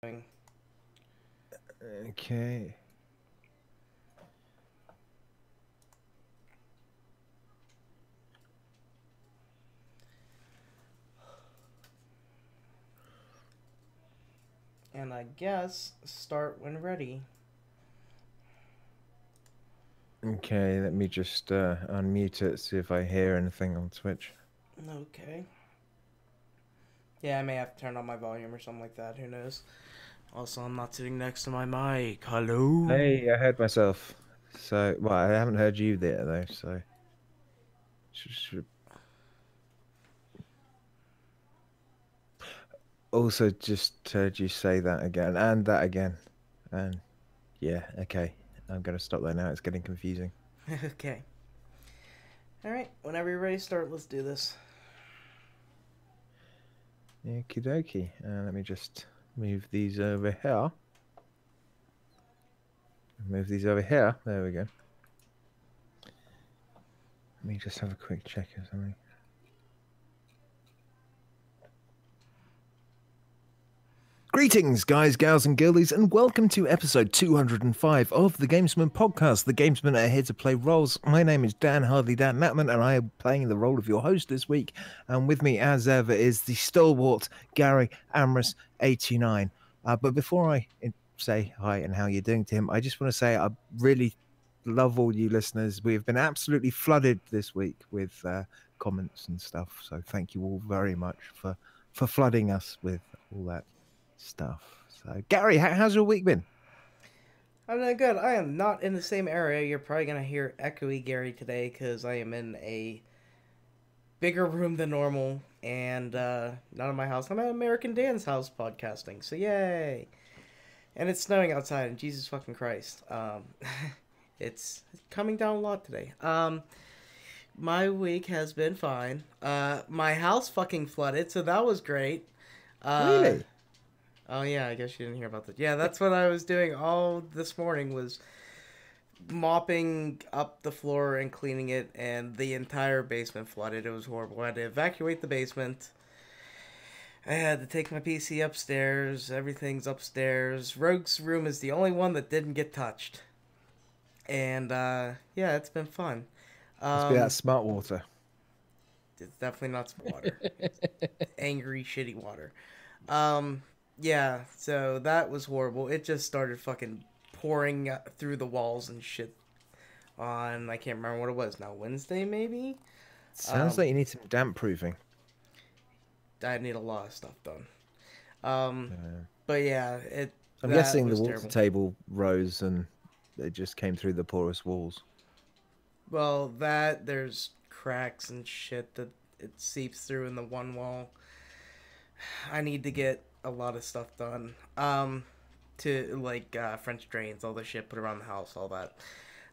Thing. Okay. And I guess start when ready. Okay, let me just unmute it, see if I hear anything on Twitch. Okay. Yeah, I may have to turn on my volume or something like that. Who knows? Also, I'm not sitting next to my mic. Hello. Hey, I heard myself. So, well, I haven't heard you there though, so should also just heard you say that again and that again. And yeah, okay. I'm gonna stop there now. It's getting confusing. Okay. All right. Whenever you're ready to start, let's do this. Okie dokie. Let me just move these over here. Move these over here. There we go. Let me just have a quick check or something. Greetings, guys, gals, and girlies, and welcome to episode 205 of the Gamesmen podcast. The Gamesmen are here to play roles. My name is Dan Hardley Dan Natman, and I am playing the role of your host this week. And with me, as ever, is the stalwart Gary Amrus89. But before I say hi and how you're doing to him, I just want to say I really love all you listeners. We have been absolutely flooded this week with comments and stuff. So thank you all very much for flooding us with all that stuff. So, Gary, how's your week been? I'm doing good. I am not in the same area. You're probably gonna hear echoey Gary today because I am in a bigger room than normal and not in my house. I'm at American Dan's house podcasting. So yay! And it's snowing outside. And Jesus fucking Christ, it's coming down a lot today. My week has been fine. My house fucking flooded, so that was great. Uh, Really? oh yeah, I guess you didn't hear about that. Yeah, that's what I was doing all this morning was mopping up the floor and cleaning it, and the entire basement flooded. It was horrible. I had to evacuate the basement. I had to take my PC upstairs. Everything's upstairs. Rogue's room is the only one that didn't get touched. And yeah, it's been fun. Must be that Um, smart water. it's definitely not some water. It's angry, shitty water. Um, yeah, so that was horrible. It just started fucking pouring through the walls and shit on, I can't remember what it was now, Wednesday maybe? Sounds Um, like you need some damp proofing. I need a lot of stuff done. Um, Uh, but yeah, it I'm that guessing the was water terrible. table rose and it just came through the porous walls. Well, that there's cracks and shit that it seeps through in the one wall. I need to get a lot of stuff done. To like French drains, all the shit put around the house, all that.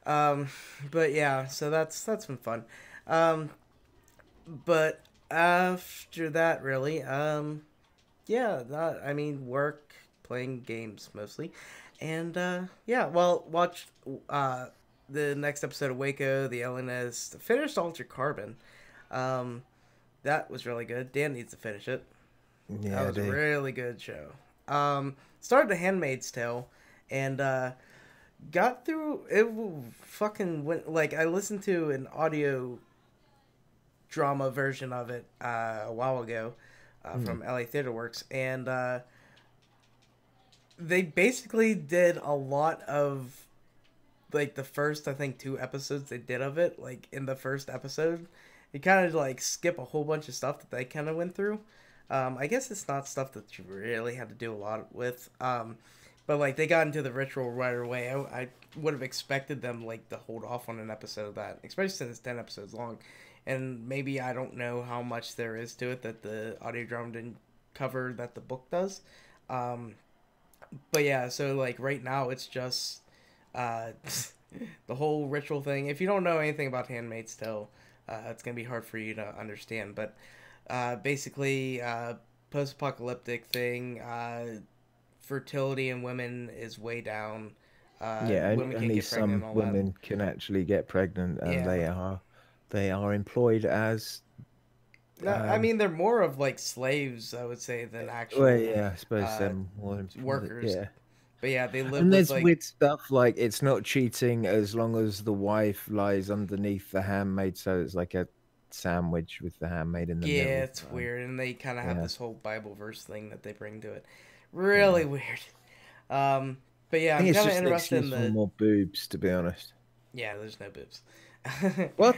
Um, but yeah, so that's been fun. Um, but after that, really, yeah, that, I mean, work, playing games mostly, and yeah, well, watch uh the next episode of Waco, the LNS, finished Altered Carbon. Um, that was really good. Dan needs to finish it. That Yeah, was a they. really good show. Started The Handmaid's Tale, and got through it. Fucking went like I listened to an audio drama version of it a while ago Hmm. from LA Theater Works, and they basically did a lot of like the first I think two episodes they did of it. Like in the first episode, you kind of like skip a whole bunch of stuff that they kind of went through. I guess it's not stuff that you really had to do a lot with. But like they got into the ritual right away. I would have expected them like to hold off on an episode of that, especially since it's 10 episodes long. And maybe I don't know how much there is to it that the audio drama didn't cover that the book does. Um, but yeah, so like right now it's just uh, the whole ritual thing. If you don't know anything about Handmaid's Tale, it's gonna be hard for you to understand. But basically, post-apocalyptic thing. Fertility in women is way down. Yeah, Women can't only get pregnant and some all that. women can actually get pregnant, and Yeah, they are employed as No, I mean they're more of like slaves, I would say, than well, actual yeah, I suppose uh, more, workers. yeah. But yeah, they live And with there's like weird stuff like it's not cheating as long as the wife lies underneath the handmaid, so it's like a sandwich with the handmaid in the yeah, middle. it's weird, and they kind of have Yeah, this whole Bible verse thing that they bring to it. yeah. Really weird. Um, but I yeah, I'm think it's kind of just an interested in excuse for the more boobs, to be honest. yeah. There's no boobs. What?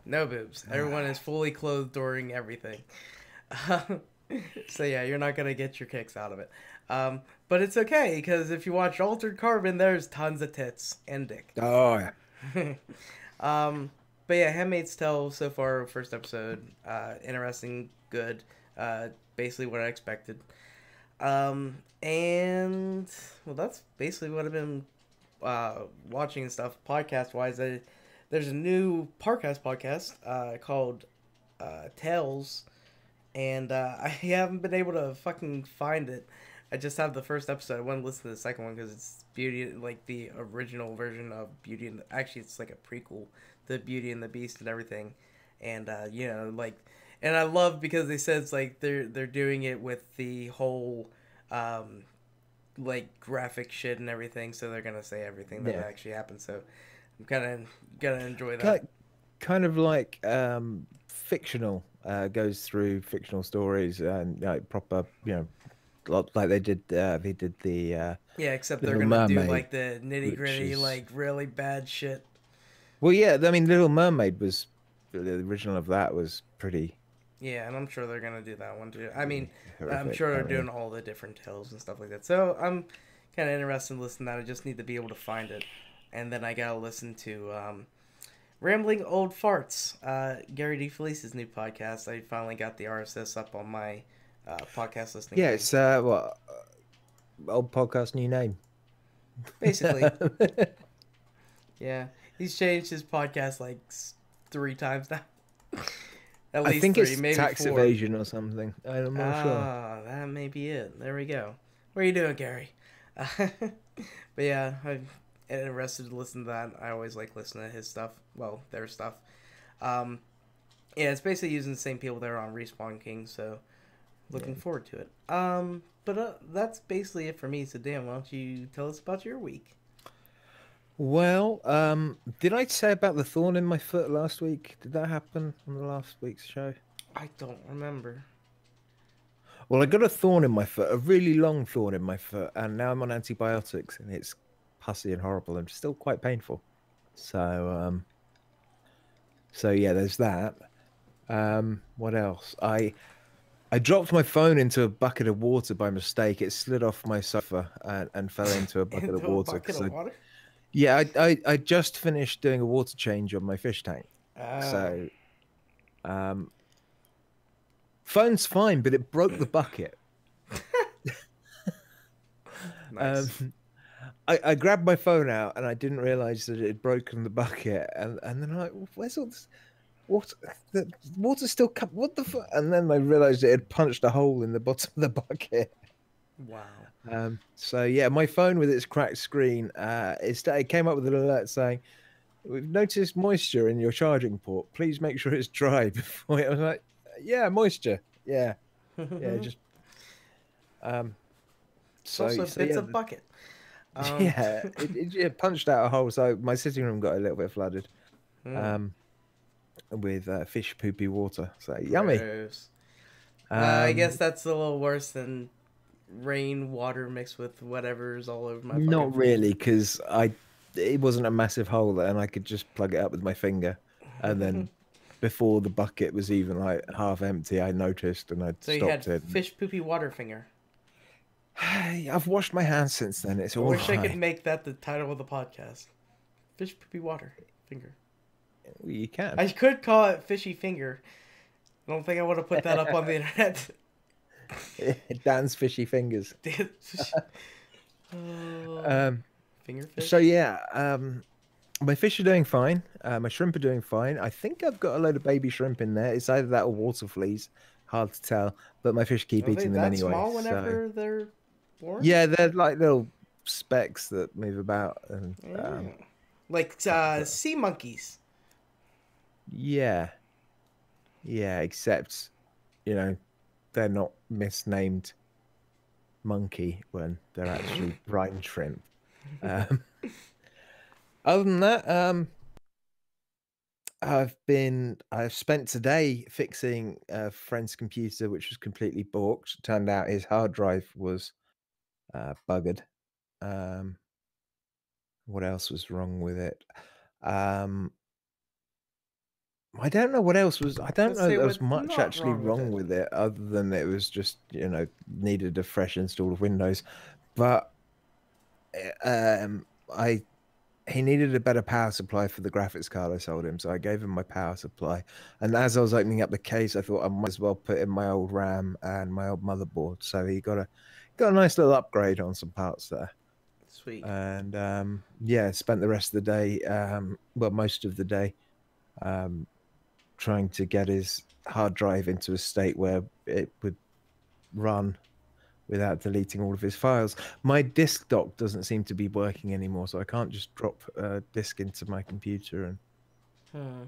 No boobs. Everyone is fully clothed during everything. So yeah, you're not gonna get your kicks out of it. But it's okay because if you watch Altered Carbon, there's tons of tits and dick. Oh, yeah. um, but yeah, Handmaid's Tale so far, first episode, interesting, good, basically what I expected. And well, that's basically what I've been watching and stuff. Podcast wise, there's a new podcast called Tales, and I haven't been able to fucking find it. I just have the first episode. I want to listen to the second one because it's Beauty, like the original version of Beauty and actually it's like a prequel to Beauty and the Beast and everything, and like, and I love because they said it's like they're doing it with the whole um, like graphic shit and everything, so they're gonna say everything that Yeah. actually happened. So I'm kind of gonna enjoy that. Kind of like fictional, goes through fictional stories and like proper, like they did the Yeah, except they're Little gonna do Mermaid, like the nitty which gritty, is like really bad shit. well, yeah. I mean, Little Mermaid was the original of that was pretty, Yeah, and I'm sure they're gonna do that one too. I mean, pretty I'm horrific. sure I they're mean, doing all the different tales and stuff like that. So I'm kind of interested in listening to that. I just need to be able to find it, and then I gotta listen to Rambling Old Farts, Gary D. Felice's new podcast. I finally got the RSS up on my podcast listening yeah, thing. it's what old podcast, new name. Basically, yeah, he's changed his podcast like three times now. At I least think three, it's maybe tax four. evasion or something. I'm not sure. Ah, that may be it. There we go. What are you doing, Gary? But yeah, I'm interested to listen to that. I always like listening to his stuff. Well, their stuff. Um, yeah, it's basically using the same people that are on Respawn King, so looking Yeah. forward to it. But that's basically it for me. So, Dan, why don't you tell us about your week? Well, did I say about the thorn in my foot last week? Did that happen on the last week's show? I don't remember. Well, I got a thorn in my foot, a really long thorn in my foot, and now I'm on antibiotics, and it's pussy and horrible and still quite painful. So yeah, there's that. What else? I dropped my phone into a bucket of water by mistake. It slid off my sofa and fell into a bucket of Into a water. bucket of water? Yeah, I just finished doing a water change on my fish tank. Oh, So um, phone's fine, but it broke the bucket. Um, nice. I grabbed my phone out and I didn't realize that it had broken the bucket. And then I, where's all this water? The water still come. What the fuck? And then I realized it had punched a hole in the bottom of the bucket. Wow. So yeah, my phone with its cracked screen, it came up with an alert saying, "We've noticed moisture in your charging port. Please make sure it's dry before." I was like, "Yeah, moisture. Yeah, yeah." Just um. It's also So it's yeah, a bucket. Um, yeah. It punched out a hole. So my sitting room got a little bit flooded. hmm, Um, with fish poopy water. So yummy. gross. I guess Um, that's a little worse than rain water mixed with whatever's all over my fucking not floor. really, because it wasn't a massive hole and I could just plug it up with my finger, and then before the bucket was even like half empty, I noticed and I So you had stopped it. fish poopy water finger. I've washed my hands since then. It's I all wish I could right. make that the title of the podcast. Fish poopy water finger. You can. I could call it fishy finger. I don't think I want to put that up on the internet. Dan's fishy fingers. Uh, Um, finger so fish. yeah, my fish are doing fine. My shrimp are doing fine. I think I've got a load of baby shrimp in there. It's either that or water fleas. Hard to tell, but my fish keep Are they eating them that anyway. small So whenever they're born? yeah, they're like little specks that move about, and Yeah. Like sea monkeys. yeah, Yeah, except, you know, they're not misnamed monkey when they're actually brine shrimp. Um, other than that, I've spent today fixing a friend's computer, which was completely borked. Turned out his hard drive was buggered. Um, what else was wrong with it? Um, I don't know what else was. I don't Let's know say there was what's much not actually wrong with wrong it. with it, other than it was just, needed a fresh install of Windows. But I he needed a better power supply for the graphics card I sold him, so I gave him my power supply. And as I was opening up the case, I thought I might as well put in my old RAM and my old motherboard. So he got a nice little upgrade on some parts there. Sweet. And yeah, spent the rest of the day, well, most of the day, um, trying to get his hard drive into a state where it would run without deleting all of his files. My disk dock doesn't seem to be working anymore, so I can't just drop a disk into my computer, Hmm.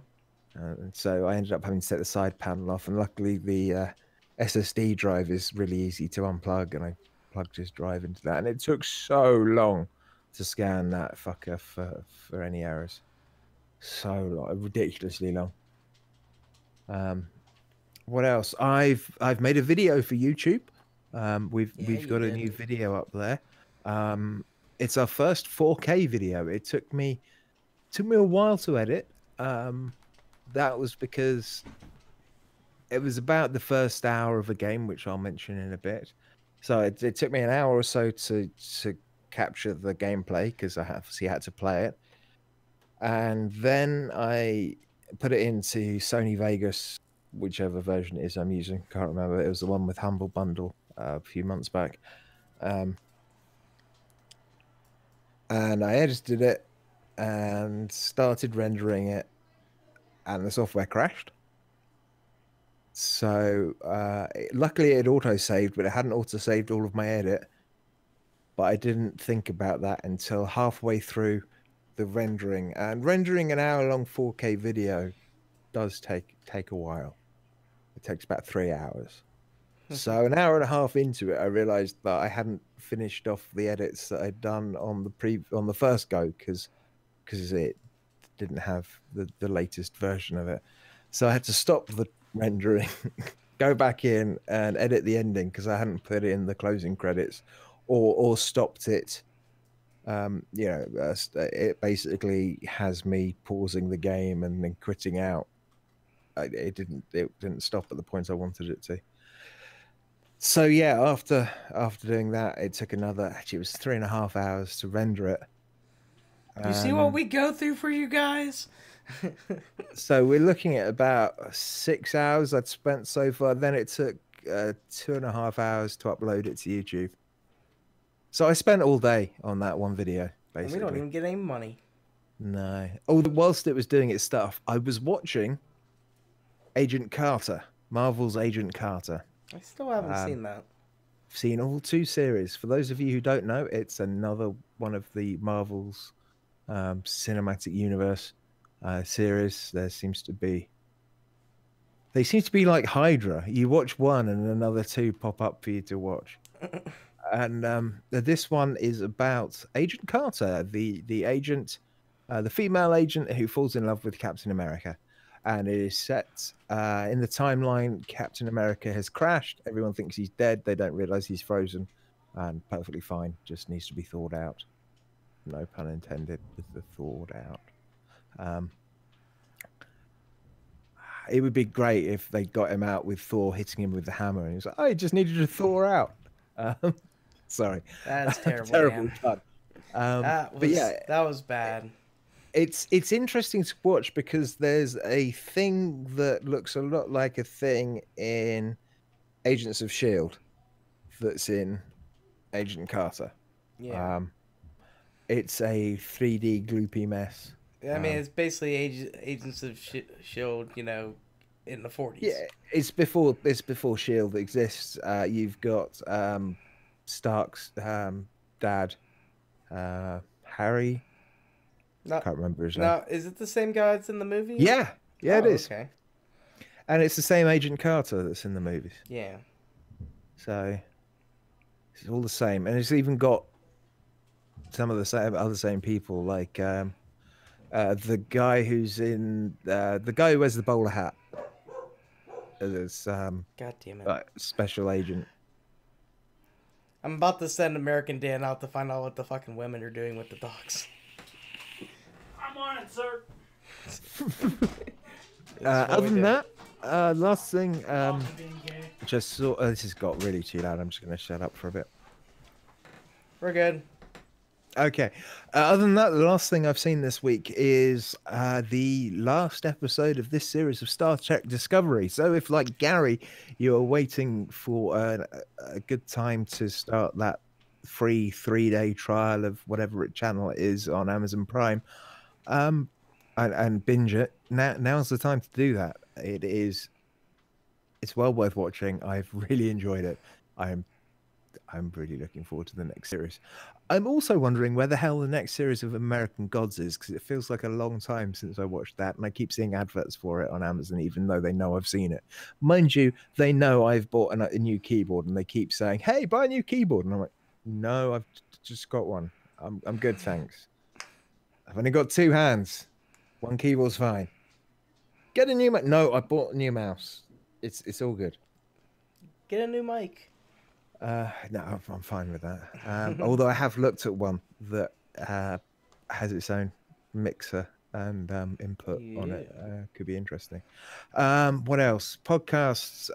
and so I ended up having to set the side panel off. And luckily, the SSD drive is really easy to unplug, and I plugged his drive into that. And it took so long to scan that fucker for any errors. So long, ridiculously long. Um, what else? I've made a video for YouTube. Yeah, We've you got a did. new video up there. Um, it's our first 4K video. It took me a while to edit. That was because it was about the first hour of a game, which I'll mention in a bit. So it took me an hour or so to capture the gameplay because I obviously had to play it, and then I put it into Sony Vegas, whichever version it is I'm using. Can't remember. It was the one with Humble Bundle a few months back. Um, and I edited it and started rendering it, and the software crashed. So luckily it auto saved, but it hadn't auto saved all of my edit. But I didn't think about that until halfway through the rendering. And rendering an hour-long 4K video does take a while. It takes about 3 hours. So an hour and a half into it, I realized that I hadn't finished off the edits that I'd done on the first go because it didn't have the latest version of it. So I had to stop the rendering, go back in and edit the ending because I hadn't put it in the closing credits or stopped it. It basically has me pausing the game and then quitting out. It didn't stop at the point I wanted it to. So yeah, after doing that, it took actually it was 3.5 hours to render it. You see what And we go through for you guys? so we're looking at about 6 hours I'd spent so far. Then it took 2.5 hours to upload it to YouTube. So I spent all day on that one video, And we don't basically. even get any money. No. Oh, whilst it was doing its stuff, I was watching Agent Carter, Marvel's Agent Carter. I still haven't Um, seen that. I've seen all two series. For those of you who don't know, it's another one of the Marvel's cinematic universe series. They seem to be like Hydra. You watch one and another two pop up for you to watch. And this one is about Agent Carter, the agent, the female agent who falls in love with Captain America. And it is set in the timeline. Captain America has crashed. Everyone thinks he's dead. They don't realize he's frozen and perfectly fine. Just needs to be thawed out. No pun intended with the thawed out. Um, it would be great if they got him out with Thor hitting him with the hammer, and he was like, "I just needed to thaw out." Um, sorry, That's terrible, terrible Dan. pun. But yeah, That was bad. it's interesting to watch because there's a thing that looks a lot like a thing in Agents of Shield that's in Agent Carter. Yeah. Um, it's a 3D gloopy mess. I mean, it's basically Agents of Shield, in the 40s. Yeah, it's before Shield exists. You've got Stark's dad, Harry. Not, Can't remember his name. now, is it the same guy that's in the movie? Yeah, yeah, it Oh, is. okay. And it's the same Agent Carter that's in the movies. Yeah. So it's all the same. And it's even got some of the same people, like the guy who's in the guy who wears the bowler hat as God damn it. special agent. I'm about to send American Dan out to find out what the fucking women are doing with the dogs. I'm on it, sir. Other than that, last thing, Being gay. just saw. This has got really too loud. I'm just going to shut up for a bit. We're good. Okay. Other than that, the last thing I've seen this week is the last episode of this series of Star Trek Discovery. So, if like Gary, you're waiting for a good time to start that free 3-day trial of whatever channel it is on Amazon Prime, and binge it, now's the time to do that. It's well worth watching. I've really enjoyed it. I'm really looking forward to the next series. I'm also wondering where the hell the next series of American Gods is, because it feels like a long time since I watched that, and I keep seeing adverts for it on Amazon, even though they know I've seen it. Mind you, they know I've bought a new keyboard, and they keep saying, "Hey, buy a new keyboard," and I'm like, "No, I've just got one. I'm good, thanks. I've only got 2 hands. One keyboard's fine. Get a new mouse." No, I bought a new mouse. It's all good. Get a new mic. No, I'm fine with that. Although I have looked at one that has its own mixer and input on it. Could be interesting. What else? Podcasts.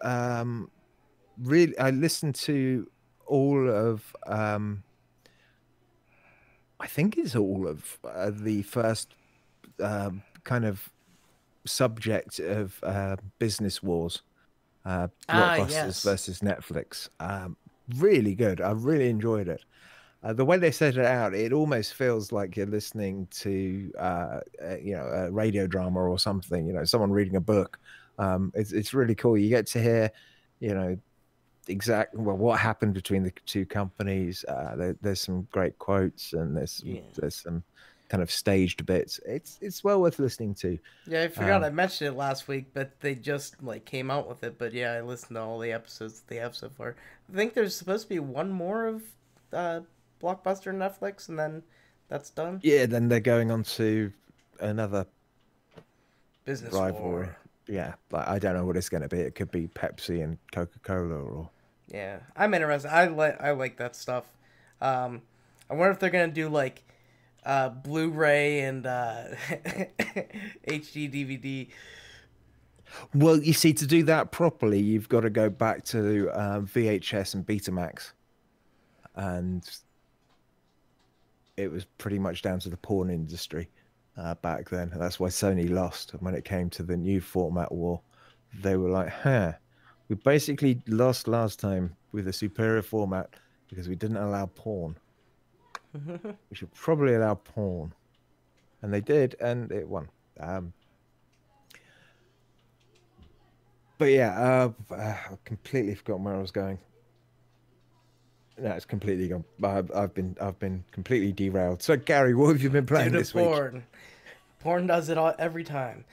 Really, I listened to all of. I think it's all of the first kind of subject of business wars. Blockbusters Yes. versus Netflix. Really good. I really enjoyed it. The way they set it out, it almost feels like you're listening to a radio drama or something. Someone reading a book. It's really cool. You get to hear, what happened between the two companies. There's some great quotes, and there's some kind of staged bits. It's well worth listening to. Yeah, I forgot I mentioned it last week, but they just came out with it. But yeah, I listened to all the episodes that they have so far. I think there's supposed to be one more of Blockbuster Netflix, and then that's done. Yeah, then they're going on to another Business rivalry. war. Yeah, like I don't know what it's going to be. It could be Pepsi and Coca-Cola, or Yeah, I'm interested. I like that stuff. I wonder if they're gonna do Blu-ray and HD DVD. Well, you see, to do that properly, you've got to go back to VHS and Betamax, and it was pretty much down to the porn industry back then. That's why Sony lost when it came to the new format war. They were like, we basically lost last time with a superior format because we didn't allow porn. We should probably allow porn. And they did, and it won. But yeah, I completely forgotten where I was going. No, it's completely gone. I've been completely derailed. So Gary, what have you been playing this week? Porn does it all every time.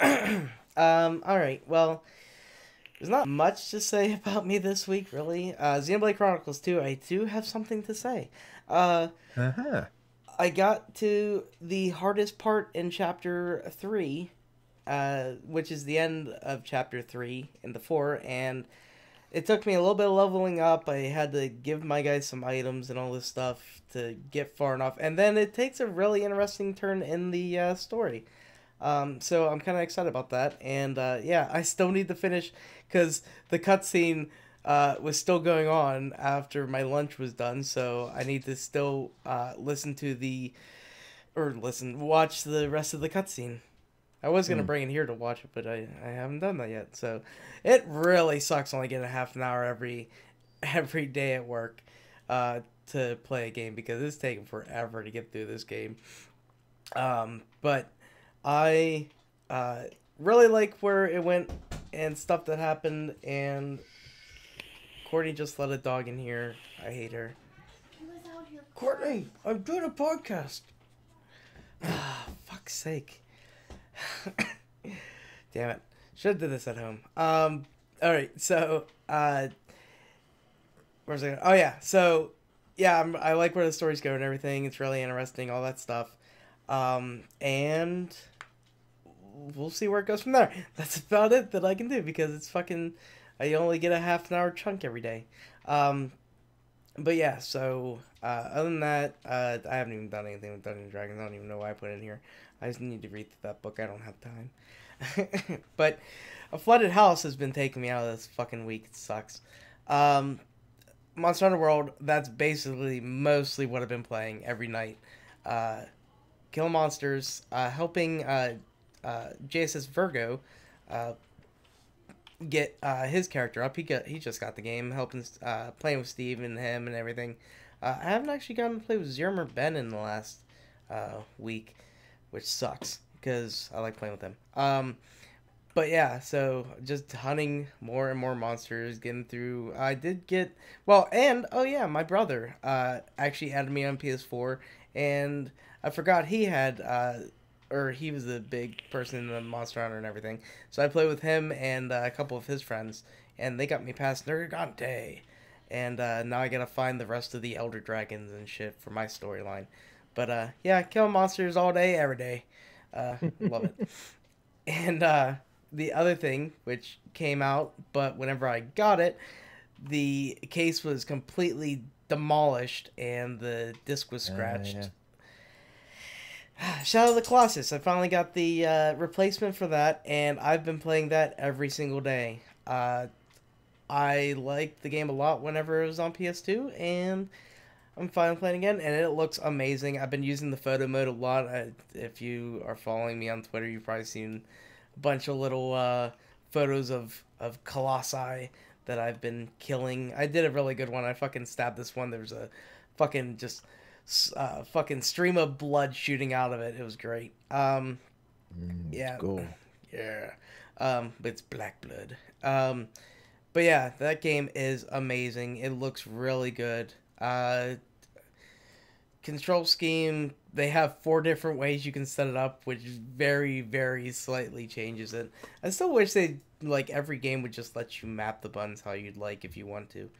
All right. Well, there's not much to say about me this week, really. Xenoblade Chronicles 2, I do have something to say. I got to the hardest part in Chapter 3, which is the end of Chapter 3 in the 4, and it took me a little bit of leveling up. I had to give my guys some items and all this stuff to get far enough, and then it takes a really interesting turn in the story. So I'm kind of excited about that, and yeah, I still need to finish, because the cutscene was still going on after my lunch was done, so I need to still watch the rest of the cutscene. I was going to bring it here to watch it, but I haven't done that yet, so it really sucks only getting a half an hour every day at work to play a game, because it's taking forever to get through this game. But I really like where it went and stuff that happened, and Courtney just let a dog in here. I hate her. Courtney, I'm doing a podcast. Fuck's sake. Damn it. Should have did this at home. All right. So, where's it? Oh yeah. So, yeah, I like where the story's going and everything. It's really interesting, all that stuff. And we'll see where it goes from there. That's about it that I can do because it's fucking. I only get a half an hour chunk every day. But yeah. So, other than that, I haven't even done anything with Dungeons and Dragons. I don't even know why I put it in here. I just need to read that book. I don't have time. But a flooded house has been taking me out of this fucking week. It sucks. Monster Hunter World, that's basically mostly what I've been playing every night. Kill monsters, helping JSS Virgo get his character up. He just got the game, helping playing with Steve and him and everything. I haven't actually gotten to play with Zirm or Ben in the last week, which sucks because I like playing with them. But yeah, so just hunting more and more monsters, getting through. I did get and oh yeah, my brother actually added me on PS4, and I forgot he had or he was a big person in the Monster Hunter and everything. So I played with him and a couple of his friends, and they got me past Nergigante, and now I gotta find the rest of the Elder Dragons and shit for my storyline. But yeah, kill monsters all day, every day. Love it. And the other thing, which came out, but whenever I got it, the case was completely demolished and the disc was scratched. Shadow of the Colossus. I finally got the replacement for that, and I've been playing that every single day. I liked the game a lot whenever it was on PS2, and I'm finally playing again, and it looks amazing. I've been using the photo mode a lot. If you are following me on Twitter, you've probably seen a bunch of little photos of colossi that I've been killing. I did a really good one. I fucking stabbed this one. There was a fucking just fucking stream of blood shooting out of it. It was great. Yeah. Cool. Yeah. It's black blood. But yeah, that game is amazing. It looks really good. Control scheme, they have 4 different ways you can set it up, which very, very slightly changes it. I still wish they, like, every game would just let you map the buttons how you'd like if you want to.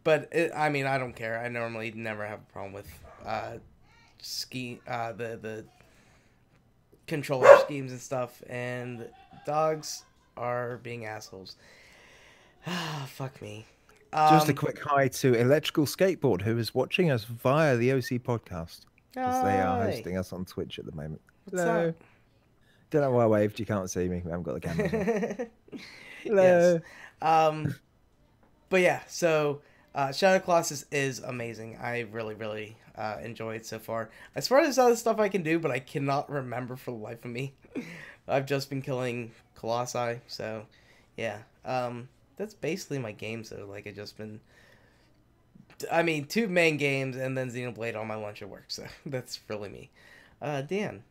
But, I mean, I don't care. I normally never have a problem with the controller schemes and stuff, and dogs are being assholes. Fuck me. Just a quick hi to Electrical Skateboard, who is watching us via the OC podcast, because they are hosting us on Twitch at the moment. What's Hello. up? Don't know why I waved. You can't see me. I haven't got the camera on. Yes. Hello. But yeah, so Shadow of the Colossus is amazing. I really, really enjoy it so far. As far as other stuff I can do, but I cannot remember for the life of me. I've just been killing Colossi, so yeah. That's basically my games though. Like, I just been, I mean, 2 main games and then Xenoblade on my lunch at work. So that's really me. Dan,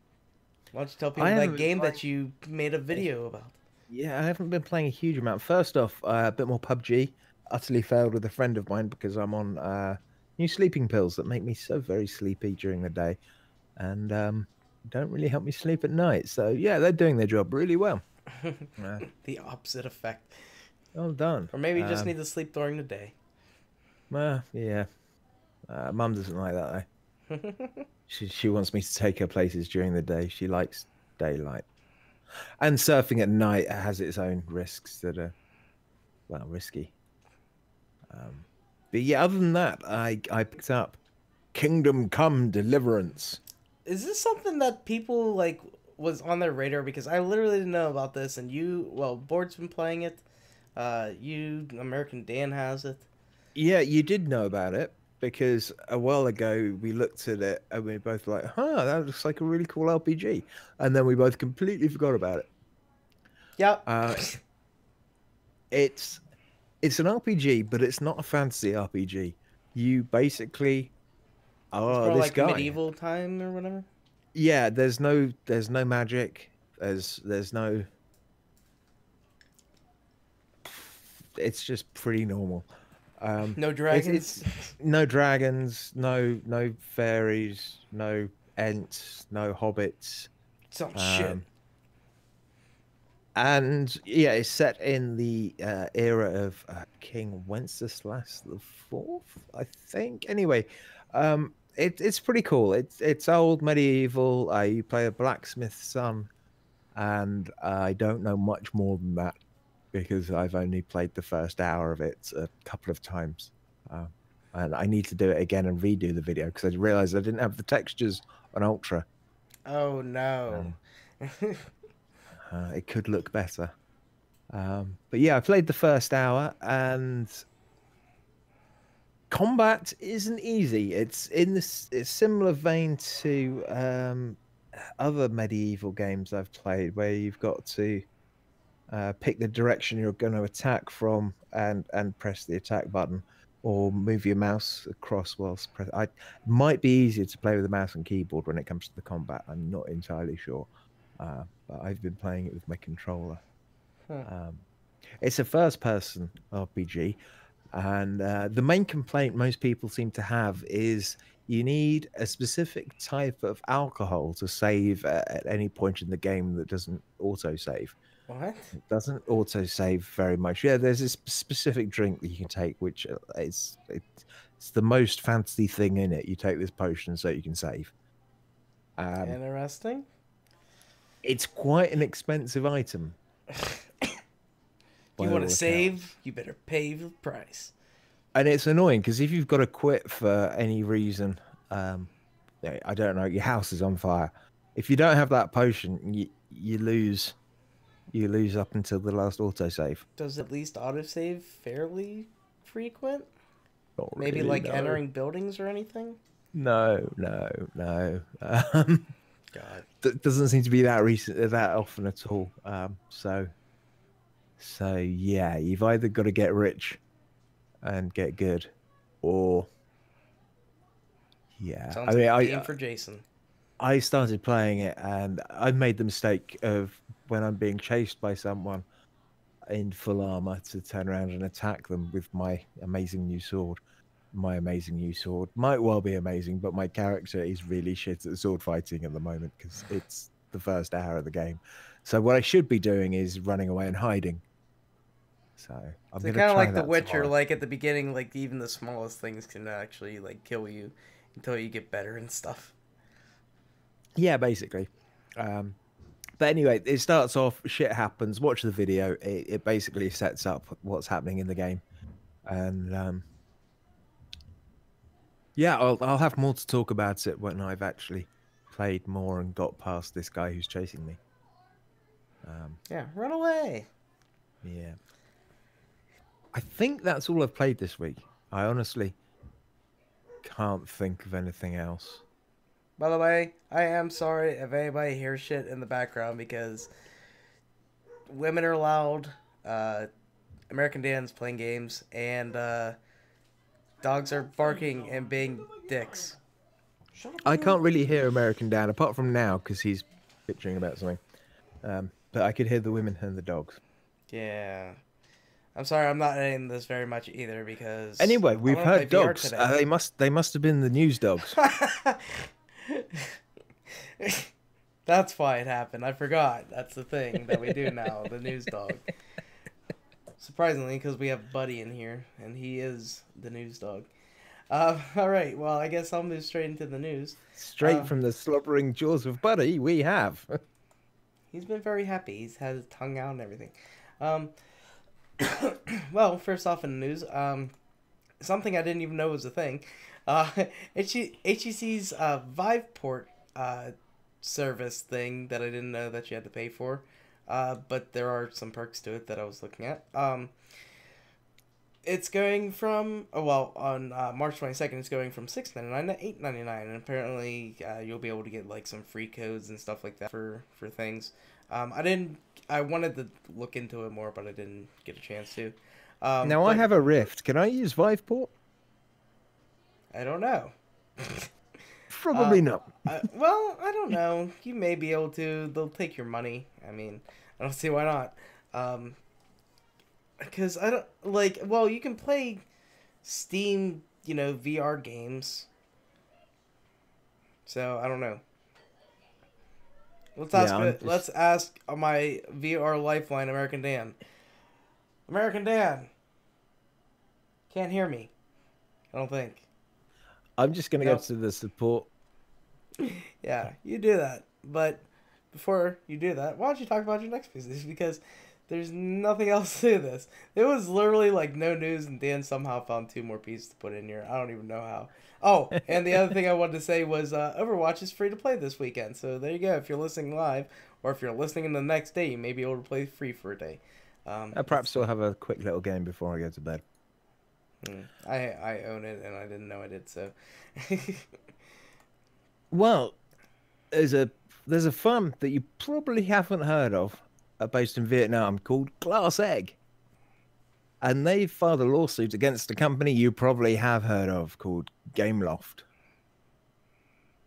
why don't you tell people that game that you made a video about? Yeah, I haven't been playing a huge amount. First off, a bit more PUBG. Utterly failed with a friend of mine because I'm on new sleeping pills that make me so very sleepy during the day, and don't really help me sleep at night. So yeah, they're doing their job really well. The opposite effect. Well done. Or maybe you just need to sleep during the day. Yeah. Mum doesn't like that though. She wants me to take her places during the day. She likes daylight. And surfing at night has its own risks that are, well, risky. But yeah, other than that, I picked up Kingdom Come Deliverance. Is this something that people, like, was on their radar? Because I literally didn't know about this, and Board's been playing it. American Dan has it. Yeah, you did know about it because a while ago we looked at it and we both were like, that looks like a really cool RPG. And then we both completely forgot about it. Yep. It's an RPG, but it's not a fantasy RPG. You basically are this like guy. medieval time or whatever. Yeah, there's no magic. There's no. It's just pretty normal. No dragons. No dragons. No fairies. No ents. No hobbits. Some shit. And yeah, it's set in the era of King Wenceslas the Fourth, I think. Anyway, it's pretty cool. It's old medieval. You play a blacksmith's son, and I don't know much more than that because I've only played the first hour of it a couple of times. Uh, and I need to do it again and redo the video because I realized I didn't have the textures on Ultra. Oh no. Um, it could look better. But yeah, I played the first hour and combat isn't easy. It's in this it's similar vein to other medieval games I've played where you've got to pick the direction you're going to attack from and press the attack button or move your mouse across whilst press. I might be easier to play with the mouse and keyboard when it comes to the combat. I'm not entirely sure, but I've been playing it with my controller. Huh. It's a first-person RPG, and the main complaint most people seem to have is you need a specific type of alcohol to save at any point in the game that doesn't auto-save. What? It doesn't auto-save very much. Yeah, there's this specific drink that you can take, which it's the most fancy thing in it. You take this potion so you can save. Interesting. It's quite an expensive item. You want to save, you better pay the price. And it's annoying because if you've got to quit for any reason, I don't know, your house is on fire. If you don't have that potion, you lose. You lose up until the last autosave. Does at least autosave fairly frequent? Not Maybe really, like no. entering buildings or anything? No. God. Doesn't seem to be that recent, that often at all. So yeah, you've either got to get rich and get good, or yeah. Sounds like a game for Jason. I started playing it and I made the mistake of when I'm being chased by someone in full armor to turn around and attack them with my amazing new sword. My amazing new sword might well be amazing, but my character is really shit at sword fighting at the moment because it's the first hour of the game. So what I should be doing is running away and hiding. So I'm It's gonna kind of try like The that Witcher. tomorrow. Like at the beginning, like even the smallest things can actually like kill you until you get better and stuff. Yeah, basically. But anyway, it starts off, shit happens, watch the video. It basically sets up what's happening in the game. And yeah, I'll have more to talk about it when I've actually played more and got past this guy who's chasing me. Yeah, run away. Yeah. I think that's all I've played this week. I honestly can't think of anything else. By the way, I am sorry if anybody hears shit in the background because women are loud, American Dan's playing games, and dogs are barking and being dicks. Shut up. I can't really hear American Dan apart from now because he's bitching about something. But I could hear the women and the dogs. Yeah. I'm sorry, I'm not editing this very much either because Anyway, we've I wanna heard play VR dogs. today. They must have been the news dogs. That's why it happened. I forgot. That's the thing that we do now, the news dog. Surprisingly, because we have Buddy in here, and he is the news dog. All right, well, I guess I'll move straight into the news. Straight from the slobbering jaws of Buddy, we have. He's been very happy. He's had his tongue out and everything. Well, first off in the news, something I didn't even know was a thing. HTC's Viveport service thing that I didn't know that you had to pay for. But there are some perks to it that I was looking at. It's going from, on March 22nd, it's going from $6.99 to $8.99. And apparently you'll be able to get like some free codes and stuff like that for things. I wanted to look into it more, but I didn't get a chance to. Now, I have a Rift. Can I use Viveport? I don't know. Probably not. Well, I don't know. You may be able to. They'll take your money. I mean, I don't see why not. Because I don't like. Well, you can play Steam, VR games. So I don't know. Yeah, I'm Let's just. ask my VR lifeline, American Dan. American Dan can't hear me. I don't think. I'm just gonna go Nope. to the support. Yeah, you do that. But before you do that, why don't you talk about your next business? Because there's nothing else to this. It was literally like no news, and Dan somehow found two more pieces to put in here. I don't even know how. Oh, and the other thing I wanted to say was Overwatch is free to play this weekend. So there you go. If you're listening live, or if you're listening in the next day, you may be able to play free for a day. That's Perhaps we'll have a quick little game before I go to bed. I own it, and I didn't know I did so. Well, there's a there's a firm that you probably haven't heard of, based in Vietnam called Glass Egg, and they filed a lawsuit against a company you probably have heard of called Gameloft.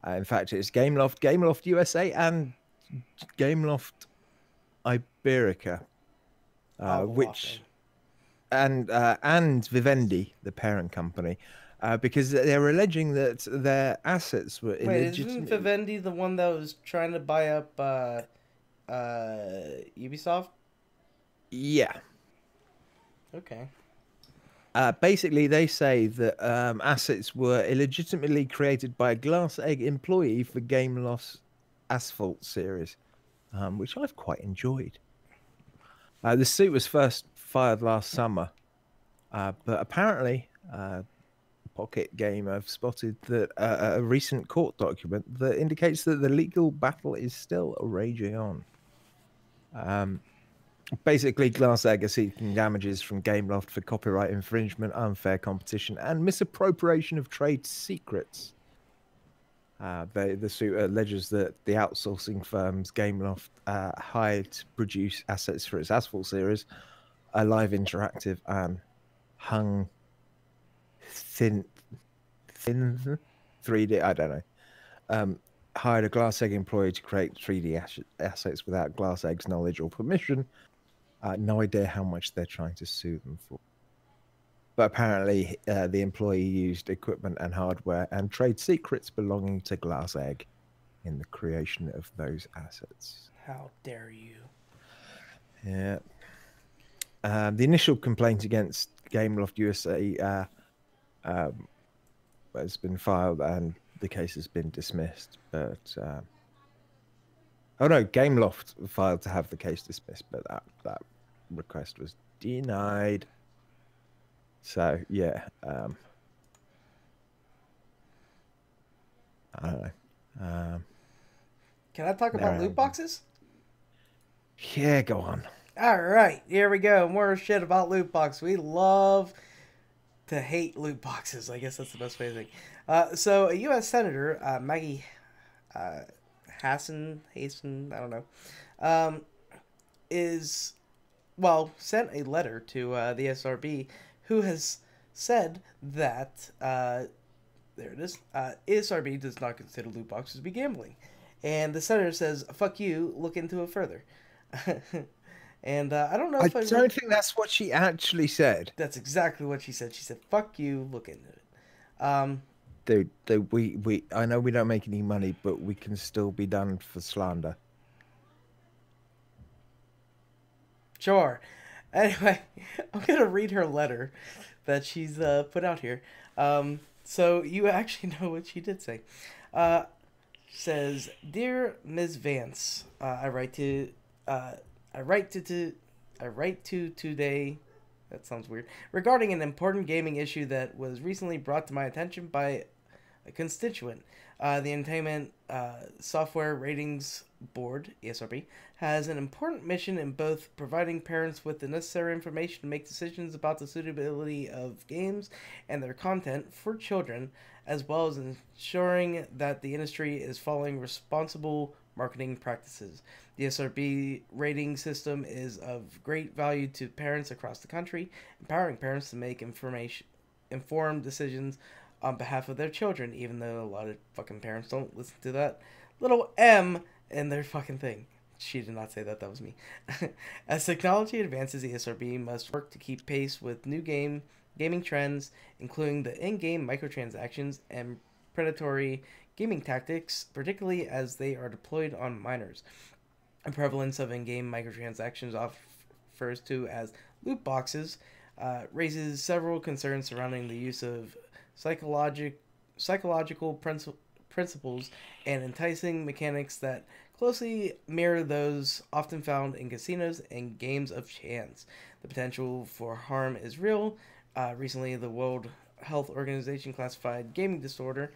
In fact, it's Gameloft USA, and Gameloft Iberica, All the lofting. which and Vivendi, the parent company, because they're alleging that their assets were Wait, isn't illegitimate. Vivendi the one that was trying to buy up Ubisoft? Yeah. Okay. Basically, they say that assets were illegitimately created by a Glass Egg employee for Gameloft's Asphalt series, which I've quite enjoyed. The suit was first filed last summer, but apparently, Pocket Game have spotted that a recent court document that indicates that the legal battle is still raging on. Basically, Glass Egg are seeking damages from Gameloft for copyright infringement, unfair competition, and misappropriation of trade secrets. The suit alleges that the outsourcing firms Gameloft hired to produce assets for its Asphalt series, Alive Interactive, and Hung Thin 3D. I don't know. Hired a Glass Egg employee to create 3D assets without Glass Egg's knowledge or permission. No idea how much they're trying to sue them for. But apparently, the employee used equipment and hardware and trade secrets belonging to Glass Egg in the creation of those assets. How dare you? Yeah. The initial complaint against Gameloft USA has been filed and the case has been dismissed. But oh no, Gameloft filed to have the case dismissed, but that request was denied. So yeah, I don't know. Can I talk about loot boxes? Yeah, go on. All right, here we go. More shit about loot boxes. We love to hate loot boxes. I guess that's the best way to think. So a U.S. Senator, Maggie Hassan, I don't know, sent a letter to the SRB, who has said that there it is. ESRB does not consider loot boxes to be gambling, and the senator says, "Fuck you. Look into it further." And I don't know I if don't think that's what she actually said. That's exactly what she said. She said, "Fuck you. Look into it." Dude, we I know we don't make any money, but we can still be done for slander. Sure. Anyway, I'm gonna read her letter that she's put out here. So you actually know what she did say. Says, "Dear Ms. Vance, I write to today." That sounds weird. "Regarding an important gaming issue that was recently brought to my attention by a constituent. The Entertainment Software Ratings Board, ESRB, has an important mission in both providing parents with the necessary information to make decisions about the suitability of games and their content for children, as well as ensuring that the industry is following responsible marketing practices. The SRB rating system is of great value to parents across the country, empowering parents to make informed decisions on behalf of their children, even though a lot of fucking parents don't listen to that little M in their fucking thing." She did not say that, that was me. "As technology advances, the SRB must work to keep pace with new gaming trends, including the in-game microtransactions and predatory gaming tactics, particularly as they are deployed on minors. A prevalence of in-game microtransactions refers to as loot boxes raises several concerns surrounding the use of psychological principles and enticing mechanics that closely mirror those often found in casinos and games of chance. The potential for harm is real. Recently, the World Health Organization classified gaming disorder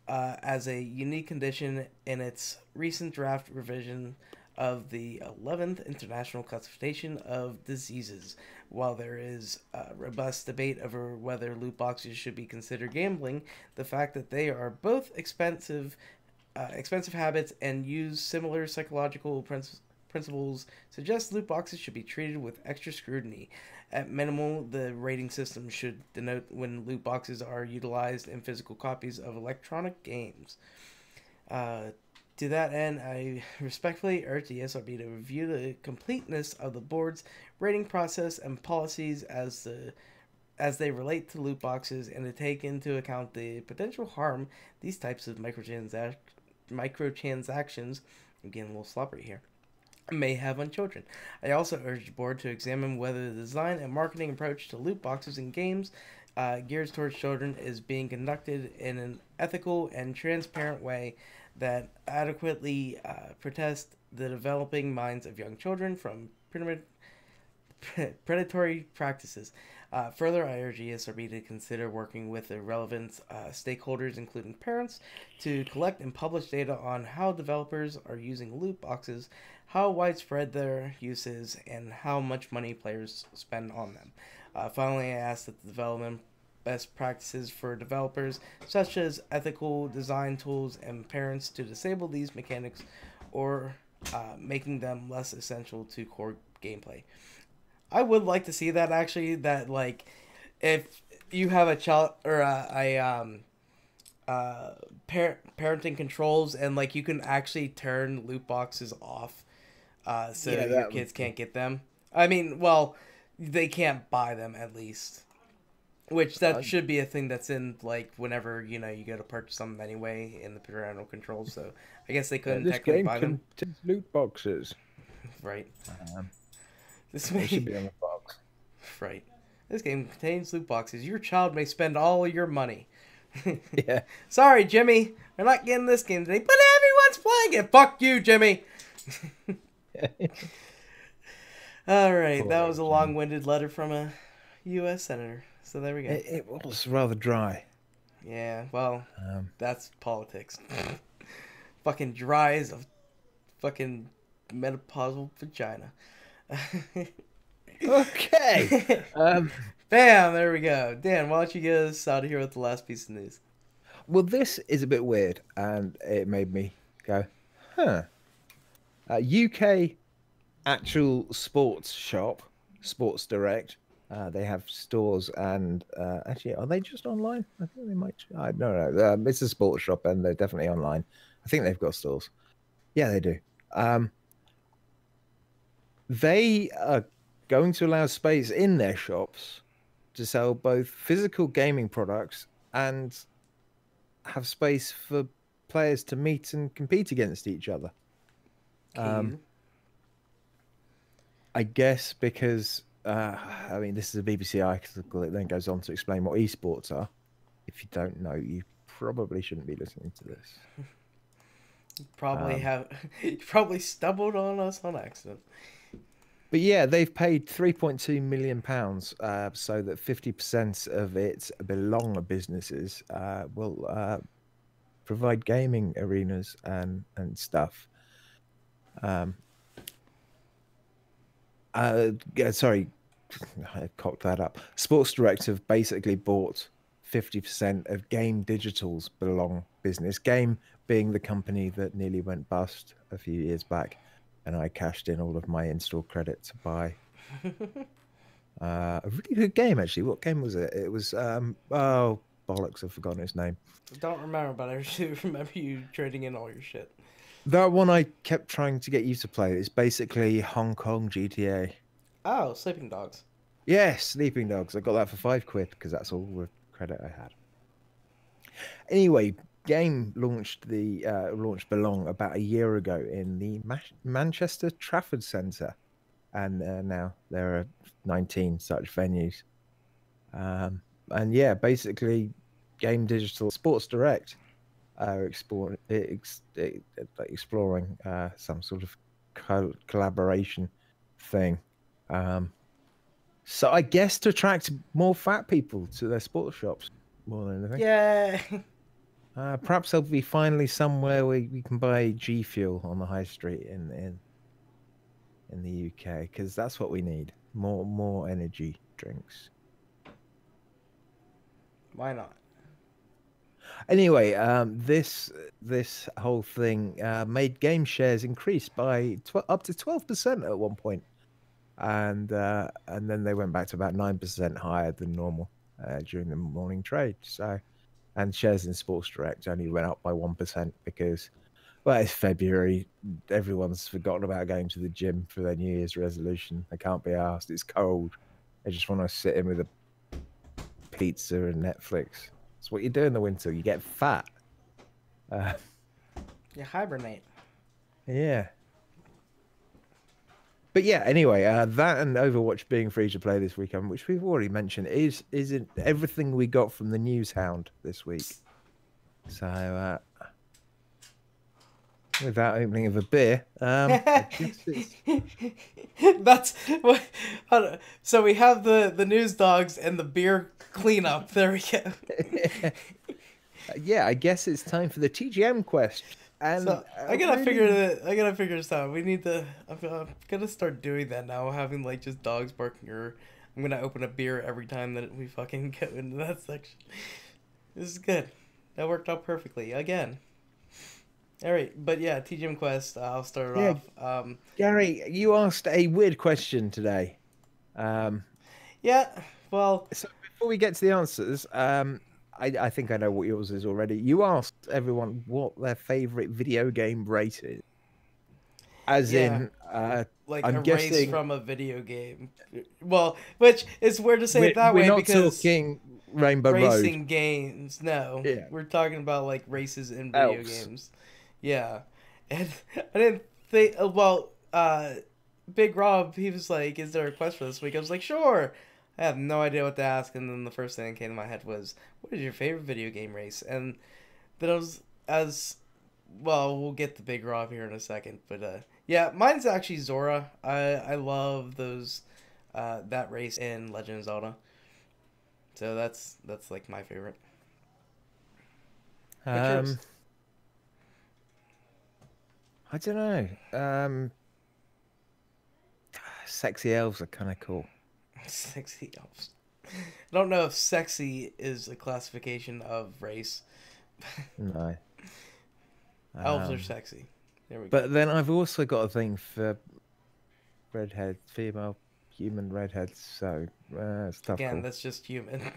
as a unique condition in its recent draft revision of the 11th International Classification of Diseases. While there is a robust debate over whether loot boxes should be considered gambling, the fact that they are both expensive habits and use similar psychological principles suggests loot boxes should be treated with extra scrutiny. At minimal, the rating system should denote when loot boxes are utilized in physical copies of electronic games. To that end, I respectfully urge the SRB to review the completeness of the board's rating process and policies as they relate to loot boxes, and to take into account the potential harm these types of microtransactions, again a little sloppery here, may have on children. I also urge the board to examine whether the design and marketing approach to loot boxes in games geared towards children is being conducted in an ethical and transparent way that adequately protects the developing minds of young children from predatory practices. Further, I urge ESRB to consider working with the relevant stakeholders, including parents, to collect and publish data on how developers are using loot boxes, how widespread their use is, and how much money players spend on them. Finally, I ask that the development best practices for developers, such as ethical design tools, and parents to disable these mechanics or making them less essential to core gameplay. I would like to see that actually, that like if you have a child or parenting controls and like you can actually turn loot boxes off so your kids can't get them. I mean, well, they can't buy them at least. Which that should be a thing that's in like whenever you go to purchase them anyway in the parental controls. So I guess they couldn't technically buy them. Loot boxes, right? This should be on the box, right? This game contains loot boxes. Your child may spend all your money. Yeah. Sorry, Jimmy, we're not getting this game today, but everyone's playing it. Fuck you, Jimmy. All right, that was a long-winded letter from a U.S. senator. So there we go. It was rather dry. Yeah, well, that's politics. Fucking dry as a fucking menopausal vagina. Okay. Bam, there we go. Dan, why don't you get us out of here with the last piece of news? Well, this is a bit weird, and it made me go, huh. UK actual sports shop, Sports Direct. They have stores, and actually, are they just online? I think they might. I don't know. It's a sports shop, and they're definitely online. I think they've got stores. Yeah, they do. They are going to allow space in their shops to sell both physical gaming products and have space for players to meet and compete against each other. I guess because I mean, this is a BBC article. It then goes on to explain what esports are. If you don't know, you probably shouldn't be listening to this. You probably stumbled on us on accident. But yeah, they've paid £3.2 million so that 50% of its belong businesses will provide gaming arenas and stuff. Sorry, I cocked that up. Sports Direct have basically bought 50% of Game Digital's Belong business. Game being the company that nearly went bust a few years back, and I cashed in all of my install credit to buy a really good game, actually. What game was it? It was, oh, bollocks, I've forgotten its name. I don't remember, but I remember you trading in all your shit. That one I kept trying to get you to play. It's basically Hong Kong GTA. Oh, Sleeping Dogs. Yes, Sleeping Dogs. I got that for £5 because that's all the credit I had. Anyway, game launched Belong about a year ago in the Manchester Trafford Centre, and now there are 19 such venues. And yeah, basically, Game Digital Sports Direct are exploring some sort of collaboration thing. So I guess to attract more fat people to their sports shops more than anything. Yeah. Perhaps there'll be finally somewhere where we can buy G Fuel on the high street in the UK, because that's what we need. More energy drinks. Why not? Anyway, this whole thing made game shares increase by up to 12% at one point, and then they went back to about 9% higher than normal during the morning trade. So, and shares in Sports Direct only went up by 1% because, well, it's February. Everyone's forgotten about going to the gym for their New Year's resolution. They can't be asked. It's cold. They just want to sit in with a pizza and Netflix. It's what you do in the winter. You get fat. You hibernate. Yeah. But yeah, anyway, that and Overwatch being free to play this weekend, which we've already mentioned, isn't everything we got from the News Hound this week. So, without opening of a beer, I guess it's... That's what. So we have the news dogs and the beer cleanup. There we go. Yeah, I guess it's time for the TGM quest. And So I gotta figure this out. We need to. I'm gonna start doing that now. Having like just dogs barking, or I'm gonna open a beer every time that we fucking go into that section. This is good. That worked out perfectly again. All right, but yeah, TGM quest. I'll start it off. Gary, you asked a weird question today. Yeah. Well. So before we get to the answers, I think I know what yours is already. You asked everyone what their favorite video game race is. As in, like I'm a guessing... race from a video game. Well, which is weird to say it that way because we're not talking Rainbow racing Road. games. No, Yeah. we're talking about like races in video Elves. games. Yeah, and I didn't think. Big Rob, he was like, "Is there a quest for this week?" I was like, "Sure." I have no idea what to ask, and then the first thing that came to my head was, "What is your favorite video game race?" And then I was well, we'll get to Big Rob here in a second, but yeah, mine's actually Zora. I love those that race in Legend of Zelda. So that's like my favorite. What's yours? I don't know. Sexy elves are kind of cool. Sexy elves. I don't know if sexy is a classification of race. No. Elves are sexy. There we go. But then I've also got a thing for redhead, female human redheads. So it's tough. Again, that's just human.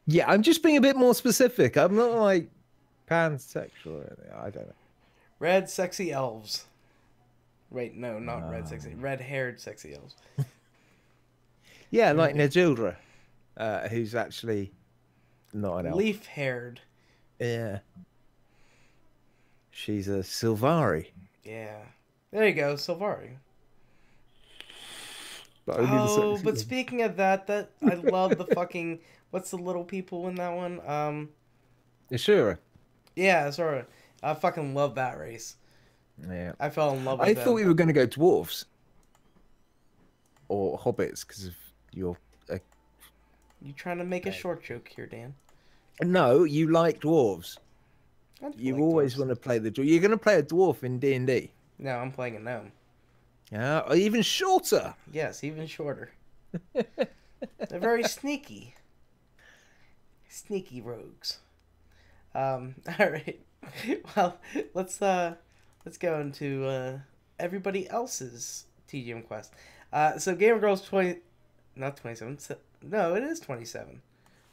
Yeah, I'm just being a bit more specific. I'm not like pansexual or anything. I don't know. Red sexy elves. Wait, no, not red sexy. Red-haired sexy elves. Yeah, like Najildra, who's actually not an elf. Leaf-haired. Yeah. She's a Sylvari. Yeah. There you go, Sylvari. But but speaking of that I love the fucking... What's the little people in that one? Ashura. Yeah, sorry. I fucking love that race. Yeah. I fell in love with I them. thought we were going to go dwarves. Or hobbits, because of your... You trying to make a short joke here, Dan? No, you like dwarves. You like always dwarves. want to play the dwarf. You're going to play a dwarf in D&D. No, I'm playing a gnome. Yeah, or even shorter. Yes, even shorter. They're very sneaky. Sneaky rogues. All right. Well, let's go into everybody else's TGM quest. So Gamer Girl's 27. No, it is 27.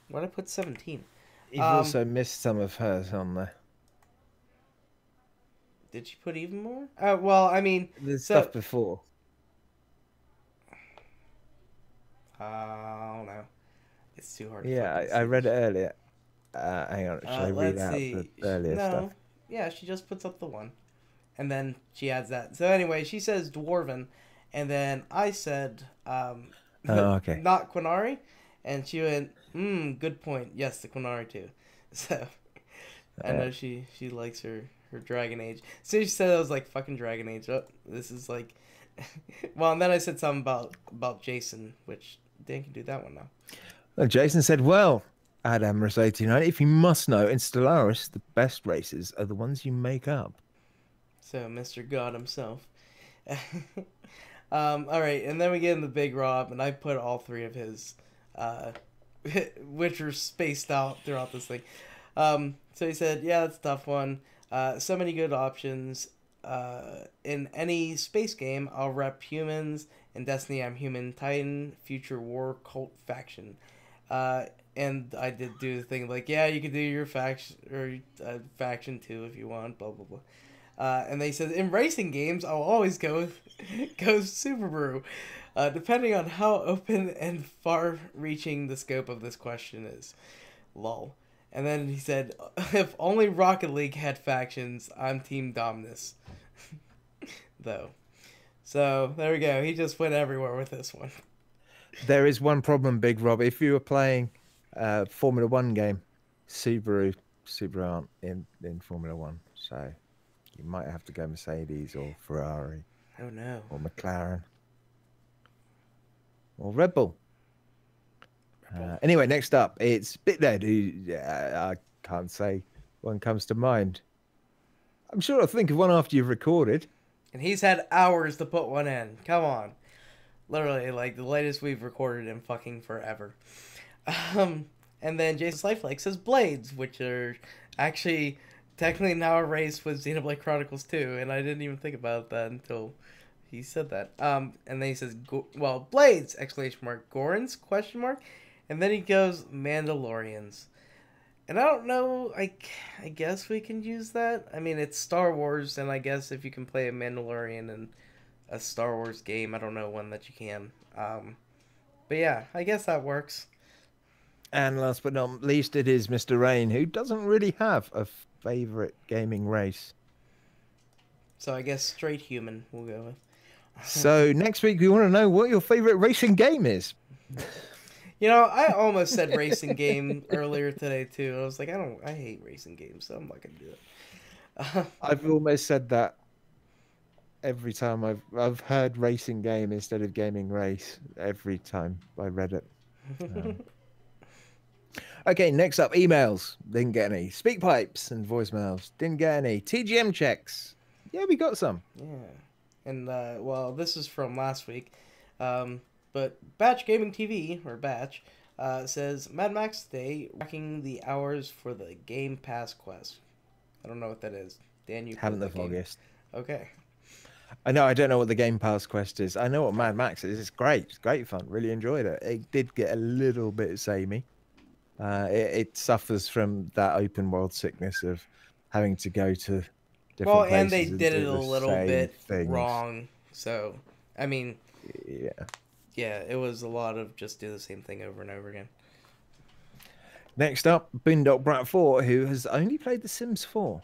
Why did I put 17? You've also missed some of hers on there. Did she put even more? Well, I mean... There's stuff before. I don't know. It's too hard to Yeah, fucking I see. read it earlier. Hang on, shall I read Let's out the see. earlier stuff? No. Yeah, she just puts up the one. And then she adds that. So anyway, she says dwarven. And then I said, Oh, okay. not Quinari. And she went, good point. Yes, the Quinari too. So I Yeah. know she likes her Dragon Age. So she said it was like fucking Dragon Age. Oh, this is like, well, and then I said something about Jason, which Dan can do that one now. Well, Jason said, well, at Amorous 89, if you must know, in Stellaris, the best races are the ones you make up. So Mr. God himself. All right, and then we get in the Big Rob, and I put all three of his, which are spaced out throughout this thing. So he said, yeah, that's a tough one. So many good options. In any space game, I'll rep humans. In Destiny, I'm human titan, future war cult faction. And I did do the thing like, yeah, you can do your faction or faction too if you want, blah blah blah. And they said in racing games, I'll always go Super Brew, depending on how open and far-reaching the scope of this question is. Lol. And then he said, if only Rocket League had factions, I'm Team Dominus. Though. So, there we go. He just went everywhere with this one. There is one problem, Big Rob. If you were playing Formula One game, Subaru aren't in Formula One. So you might have to go Mercedes or Ferrari. Oh no. Or McLaren. Or Red Bull. Anyway, next up, it's BitDead, who I can't say one comes to mind. I'm sure I'll think of one after you've recorded. And he's had hours to put one in. Come on. Literally, like, the latest we've recorded in fucking forever. And then Jason's Lifelike says Blades, which are actually technically now a race with Xenoblade Chronicles 2, and I didn't even think about that until he said that. And then he says, Blades! Exclamation mark. Gorons? Question mark. And then he goes, Mandalorians. And I don't know, I guess we can use that. I mean, it's Star Wars, and I guess if you can play a Mandalorian in a Star Wars game, I don't know one that you can. But yeah, I guess that works. And last but not least, it is Mr. Rain, who doesn't really have a favorite gaming race. So I guess straight human we'll go with. So next week, we want to know what your favorite racing game is. You know, I almost said racing game earlier today too. I was like, I hate racing games, so I'm not gonna do it. I've almost said that every time I've heard racing game instead of gaming race. Every time I read it. Okay, next up, emails. Didn't get any. Speak pipes and voicemails. Didn't get any. TGM checks. Yeah, we got some. Yeah, and well, this is from last week. But Batch Gaming TV, or Batch, says, Mad Max Day racking the hours for the Game Pass quest. I don't know what that is. Dan, you Haven't the foggiest. Okay. I know, I don't know what the Game Pass quest is. I know what Mad Max is. It's great. It's great fun. Really enjoyed it. It did get a little bit samey. It suffers from that open world sickness of having to go to different places. And they did it a the little same bit things. wrong. So, I mean... Yeah. Yeah, it was a lot of just do the same thing over and over again. Next up, Boondock Brat 4, who has only played The Sims 4.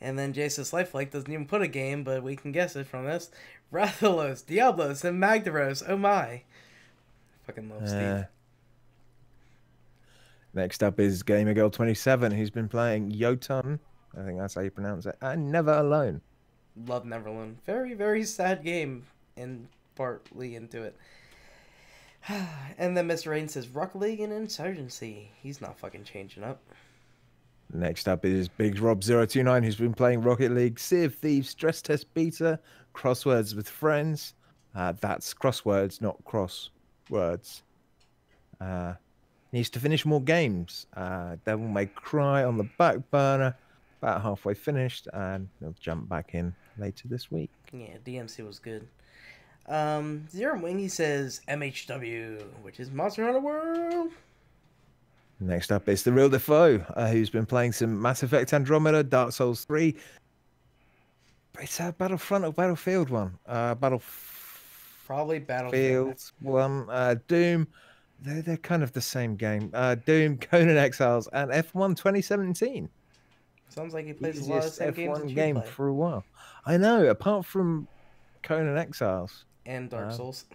And then Jason's Lifelike doesn't even put a game, but we can guess it from this. Rathalos, Diablos, and Magdaros. Oh my. Fucking love Steve. Next up is GamerGirl27, who's been playing Jotun, I think that's how you pronounce it, and Never Alone. Love Never Alone. Very, very sad game, and partly into it. And then Mr. Rain says Rocket League and Insurgency. He's not fucking changing up. Next up is Big Rob029, who's been playing Rocket League, Sea of Thieves, Stress Test Beta, Crosswords with Friends. That's crosswords, not crosswords. Needs to finish more games. Devil May Cry on the back burner, about halfway finished, and he'll jump back in later this week. Yeah, DMC was good. Zero Wingy says MHW, which is Monster Hunter World. Next up is the Real Defoe, who's been playing some Mass Effect Andromeda, Dark Souls 3. It's a Battlefront or Battlefield one. Probably Battlefield. One, Doom, They're kind of the same game. Doom, Conan Exiles, and F1 2017. Sounds like he plays a lot of the Easiest same games that F1 you game play. for a while. I know. Apart from Conan Exiles, And Dark um, Souls.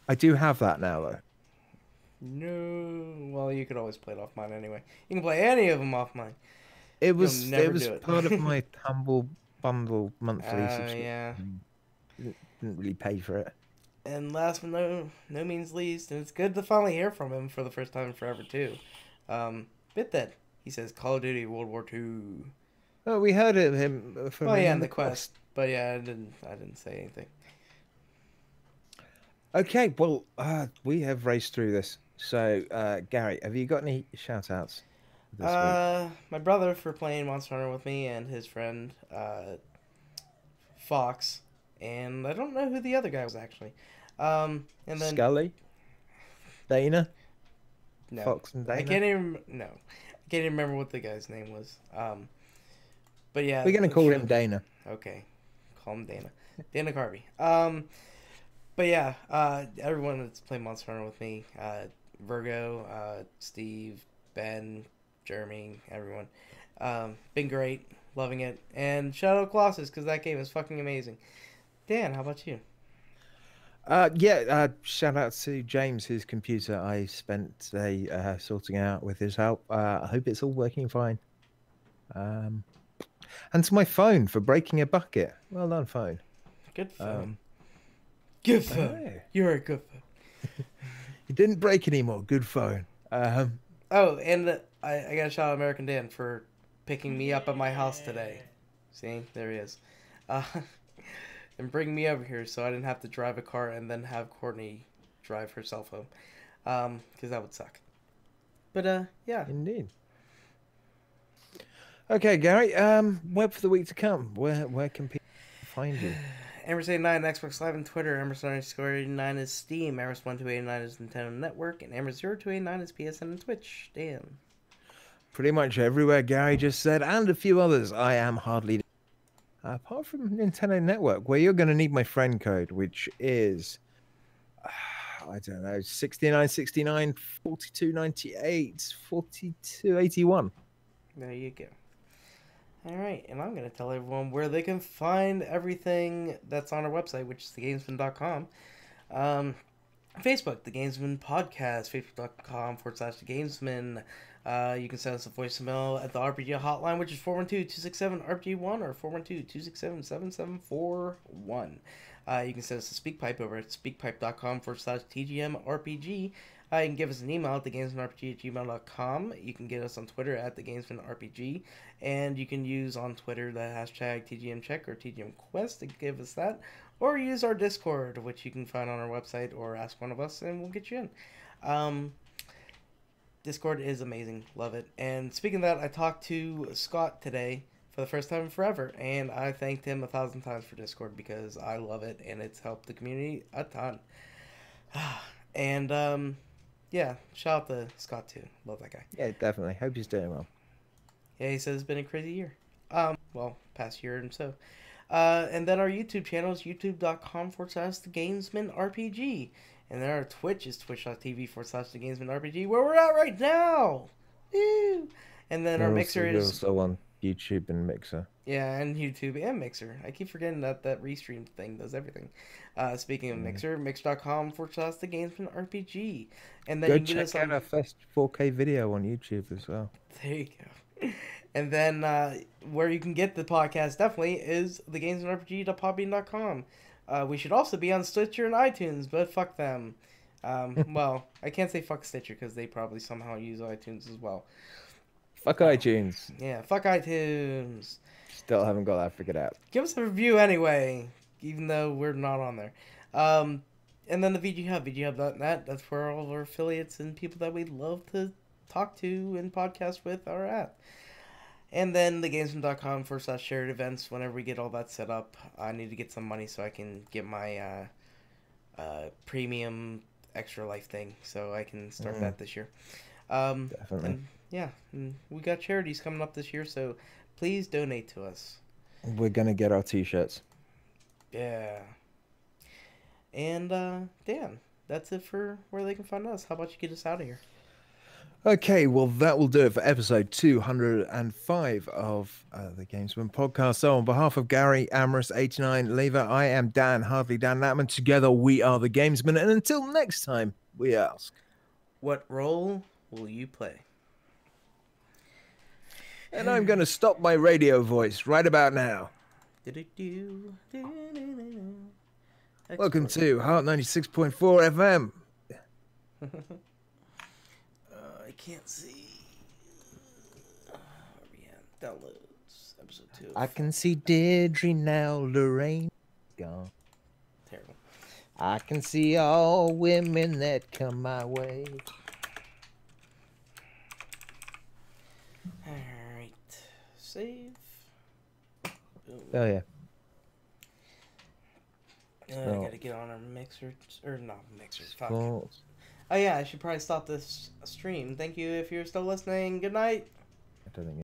I do have that now though. No. Well, you could always play it off mine anyway. You can play any of them off mine. It You'll was never do it. part of my Humble Bundle monthly subscription. Yeah. Didn't really pay for it. And last but no means least, and it's good to finally hear from him for the first time in forever too. BitDead. He says Call of Duty World War II. Oh, we heard of him from Oh yeah, in in the quest. But yeah, I didn't say anything. Okay, well, we have raced through this. So, Gary, have you got any shout outs this week? My brother for playing Monster Hunter with me and his friend Fox, and I don't know who the other guy was actually. And then Scully? Dana? no, Fox and Dana? I can't even remember what the guy's name was. But yeah, We're going to call him Dana. Okay, call him Dana. Dana Carvey. But yeah, everyone that's played Monster Hunter with me, Virgo, Steve, Ben, Jeremy, everyone, been great, loving it, and shout out Colossus because that game is fucking amazing. Dan, how about you? Shout out to James, his computer. I spent today sorting out with his help. I hope it's all working fine. And to my phone for breaking a bucket. Well done, phone. Good phone. Good phone. Oh. You're a good phone. It didn't break anymore. Good phone. Oh, and I got to shout out American Dan for picking me up at my house today. See, there he is. And bring me over here so I didn't have to drive a car and then have Courtney drive herself home. Because that would suck. But, yeah. Indeed. Okay, Gary. Web for the week to come. Where can people find you? Emerson89 Xbox Live and Twitter. Emerson_89 is Steam. Emerson1289 is Nintendo Network. And Emerson0289 is PSN and Twitch. Dan. Pretty much everywhere Gary just said, and a few others. I am hardly... apart from Nintendo Network, where you're going to need my friend code, which is... I don't know, 6969 4298 4281. There you go. Alright, and I'm going to tell everyone where they can find everything that's on our website, which is thegamesman.com. Facebook, The Gamesmen Podcast, facebook.com/thegamesmen. You can send us a voicemail at the RPG hotline, which is 412-267-RPG1 or 412-267-7741. You can send us a SpeakPipe over at speakpipe.com/TGMRPG. You can give us an email at thegamesmanrpg@gmail.com. You can get us on Twitter at thegamesmanrpg. And you can use on Twitter the hashtag TGMCheck or TGMQuest to give us that. Or use our Discord, which you can find on our website, or ask one of us and we'll get you in. Discord is amazing. Love it. And speaking of that, I talked to Scott today for the first time in forever, and I thanked him 1,000 times for Discord because I love it and it's helped the community a ton. And yeah, shout out to Scott too. Love that guy. Yeah, definitely. Hope he's doing well. Yeah, he says it's been a crazy year. Well, past year and so. And then our YouTube channel is youtube.com/thegamesmanrpg. And then our Twitch is twitch.tv/thegamesmanrpg, where we're at right now. Woo! And then our Mixer We're is... also on YouTube and Mixer. Yeah, and YouTube and Mixer. I keep forgetting that Restream thing does everything. Speaking of Mixer, mixer.com/thegamesmanrpg. And then Go you can check out our first 4K video on YouTube as well. There you go. And then where you can get the podcast definitely is thegamesmanrpg.podbean.com. We should also be on Stitcher and iTunes, but fuck them. Well, I can't say fuck Stitcher because they probably somehow use iTunes as well. Fuck iTunes. Yeah, fuck iTunes. Still haven't got that figured out. Give us a review anyway, even though we're not on there. And then the VG Hub, VGHub.net. That's where all of our affiliates and people that we love to talk to and podcast with are at. And then thegamesman.com/shared events. Whenever we get all that set up, I need to get some money so I can get my premium extra life thing, so I can start that this year. Definitely. And yeah, and we got charities coming up this year, so please donate to us. We're gonna get our t-shirts. Yeah. And Dan, that's it for where they can find us. How about you get us out of here? Okay, well, that will do it for episode 205 of the Gamesmen podcast. So, on behalf of Gary, Amorous, 89, Lever, I am Dan Hardley, Dan Natman. Together, we are the Gamesmen. And until next time, we ask, what role will you play? And I'm going to stop my radio voice right about now. Welcome to Heart 96.4 FM. I can't see. Downloads episode 2. I can see Deirdre now, Lorraine gone. Terrible. I can see all women that come my way. Alright. Save. Boom. Oh, yeah. I gotta get on our mixer. Or not mixer. Fuck. Oh. Oh yeah, I should probably stop this stream. Thank you if you're still listening. Good night. I don't think